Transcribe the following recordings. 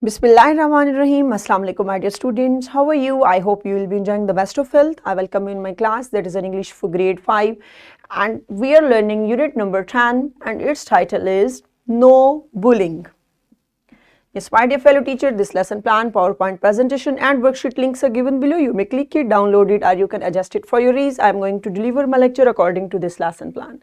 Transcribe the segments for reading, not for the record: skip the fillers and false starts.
Bismillahirrahmanirrahim. Assalamu alaikum, my dear students. How are you? I hope you will be enjoying the best of health. I welcome you in my class that is in English for grade 5 and we are learning unit number 10 and its title is No Bullying. Yes, my dear fellow teacher, this lesson plan, PowerPoint presentation and worksheet links are given below. You may click it, download it or you can adjust it for your ease. I am going to deliver my lecture according to this lesson plan.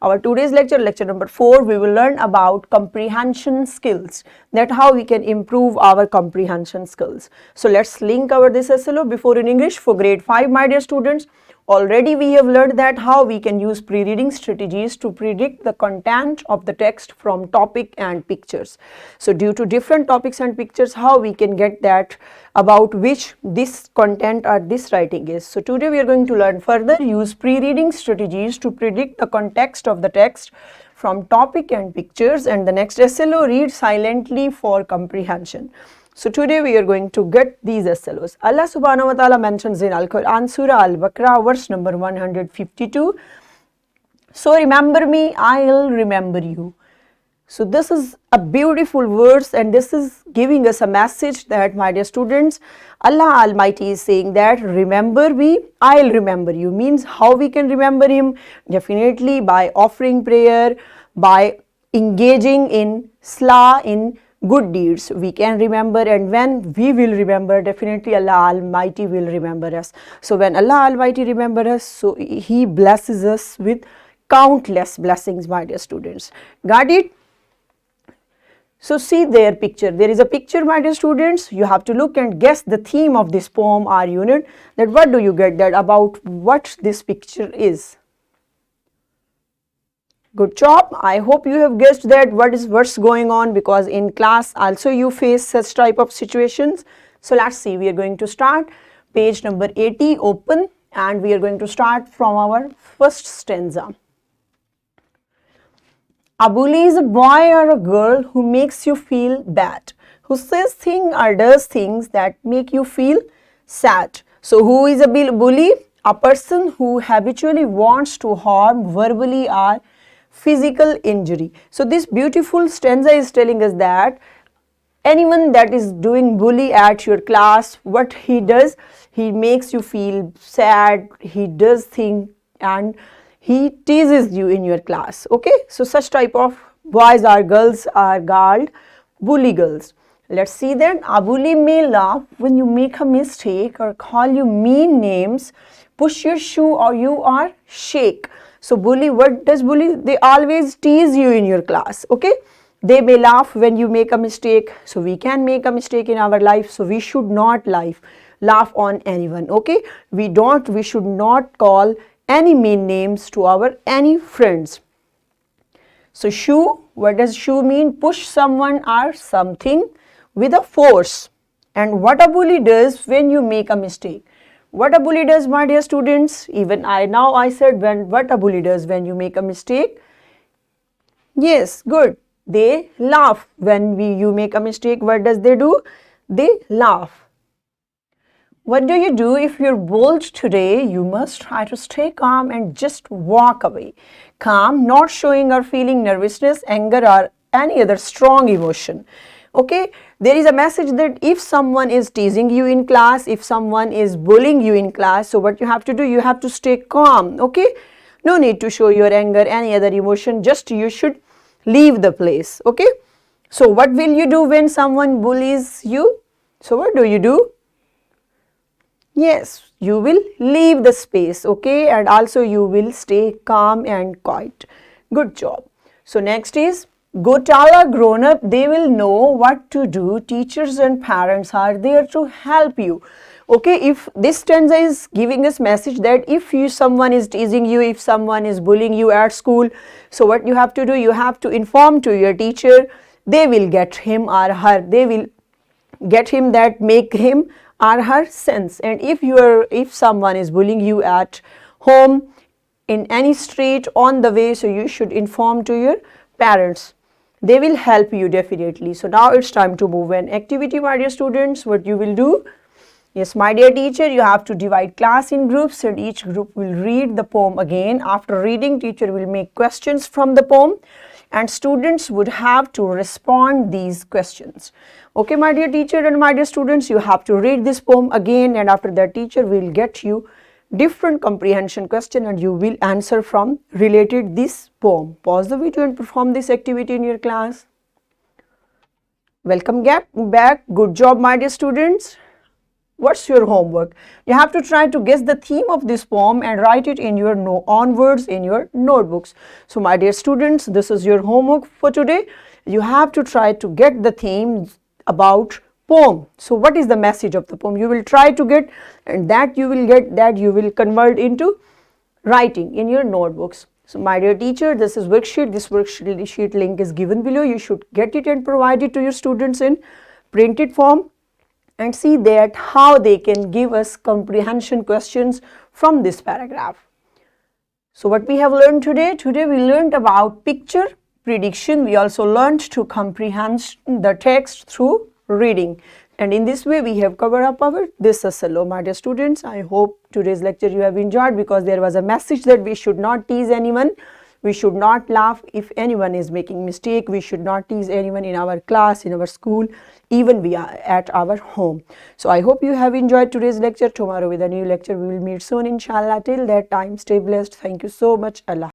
Our today's lecture, lecture number 4, we will learn about comprehension skills, that how we can improve our comprehension skills. So let's link our this SLO before in English for grade 5, my dear students. Already we have learned that how we can use pre-reading strategies to predict the content of the text from topic and pictures. So due to different topics and pictures, how we can get that about which this content or this writing is. So today we are going to learn further use pre-reading strategies to predict the context of the text from topic and pictures, and the next SLO, read silently for comprehension. So today we are going to get these SLOs. Allah subhanahu wa ta'ala mentions in Al-Quran, Surah Al-Baqarah, verse number 152. So remember me, I'll remember you. So this is a beautiful verse and this is giving us a message that, my dear students, Allah Almighty is saying that remember me, I'll remember you. Means how we can remember Him? Definitely by offering prayer, by engaging in salah, in good deeds we can remember, and when we will remember, definitely Allah Almighty will remember us. So when Allah Almighty remember us, so He blesses us with countless blessings, my dear students. Got it? So see their picture. There is a picture, my dear students. You have to look and guess the theme of this poem or unit, that what do you get that about what this picture is. Good job. I hope you have guessed that what's going on, because in class also you face such type of situations. So let's see, we are going to start page number 80, open, and we are going to start from our first stanza. A bully is a boy or a girl who makes you feel bad, who says things or does things that make you feel sad. So who is a bully? A person who habitually wants to harm verbally or physical injury. So this beautiful stanza is telling us that anyone that is doing bully at your class, what he does, he makes you feel sad, he does things and he teases you in your class. Okay, so such type of boys or girls are called bully girls. Let's see then. A bully may laugh when you make a mistake or call you mean names, push your shoe or you are shake. So bully, what does bully? They always tease you in your class. Okay, they may laugh when you make a mistake. So we can make a mistake in our life, so we should not laugh on anyone. Okay, we should not call any mean names to our any friends. So shoe, what does shoe mean? Push someone or something with a force. And what a bully does when you make a mistake? What a bully does, my dear students, even I said what a bully does when you make a mistake. Yes, good. They laugh when you make a mistake. What does they do? They laugh. What do you do if you're bold today? You must try to stay calm and just walk away. Calm, not showing or feeling nervousness, anger or any other strong emotion. Okay, there is a message that if someone is teasing you in class, if someone is bullying you in class, so what you have to do, you have to stay calm. Okay, no need to show your anger, any other emotion, just you should leave the place. Okay, so what will you do when someone bullies you? So what do you do? Yes, you will leave the space. Okay, and also you will stay calm and quiet. Good job. So next is, go tell a grown up, they will know what to do. Teachers and parents are there to help you. Okay, if this stanza is giving us message that if someone is teasing you, if someone is bullying you at school, so what you have to do, you have to inform to your teacher. They will get him or her, they will get him that make him or her sense. And if someone is bullying you at home, in any street, on the way, so you should inform to your parents. They will help you definitely. So now it's time to move an activity, my dear students. What you will do? Yes, my dear teacher, you have to divide class in groups and each group will read the poem again. After reading, teacher will make questions from the poem and students would have to respond these questions. Okay, my dear teacher and my dear students, you have to read this poem again, and after that teacher will get you different comprehension question and you will answer from related this poem. Pause the video and perform this activity in your class. Welcome back. Good job, my dear students. What's your homework? You have to try to guess the theme of this poem and write it in your own words in your notebooks. So my dear students, this is your homework for today. You have to try to get the theme about poem. So what is the message of the poem? You will try to get, and that you will convert into writing in your notebooks. So my dear teacher, this is worksheet. This worksheet link is given below. You should get it and provide it to your students in printed form and see that how they can give us comprehension questions from this paragraph. So what we have learned today? Today we learned about picture prediction. We also learned to comprehend the text through reading. And in this way we have covered up our this. Hello my dear students, I hope today's lecture you have enjoyed, because there was a message that we should not tease anyone, we should not laugh if anyone is making mistake, we should not tease anyone in our class, in our school, even we are at our home. So I hope you have enjoyed today's lecture. Tomorrow with a new lecture we will meet soon, inshallah. Till that time, stay blessed. Thank you so much. Allah.